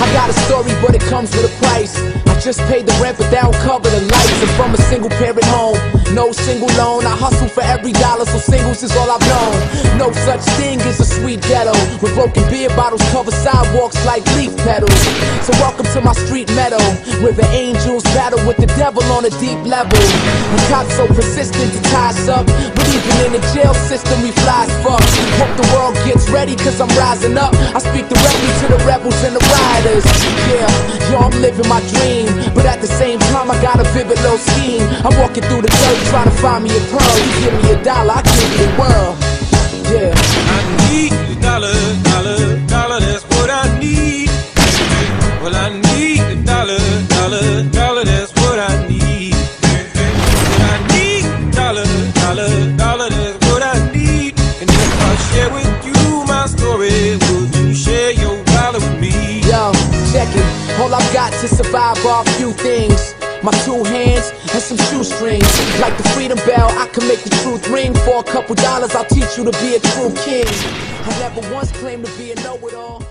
I got a story, but it comes with a price. I just paid the rent, but they don't cover the lights. I'm from a single parent home, no single loan. I hustle for every dollar, so singles is all I've known. No such thing as a sweet ghetto, where broken beer bottles cover sidewalks like leaf petals. So welcome to my street meadow, where the angels battle with the devil on a deep level. And cops so persistent to tie us up, but even in the jail system we fly as fuck. Hope the world gets ready, cause I'm rising up. I speak directly to the rebels and the riders. Yeah, yo, I'm living my dream, but at the same time I got a vivid little scheme. I'm walking through the dirt trying to find me a pearl. You give me $1, I give you the world. Yeah, I need a dollar, that's what I need. Well, I need a dollar, that's what I need. Well, I need a dollar, that's what I need. And if I share with you my story, would you share your dollar with me? yo, check it. All I've got to survive are a few things: my 2 hands and some shoestrings. Like the freedom bell, I can make the truth ring. For a couple dollars, I'll teach you to be a true king. I never once claimed to be a know-it-all.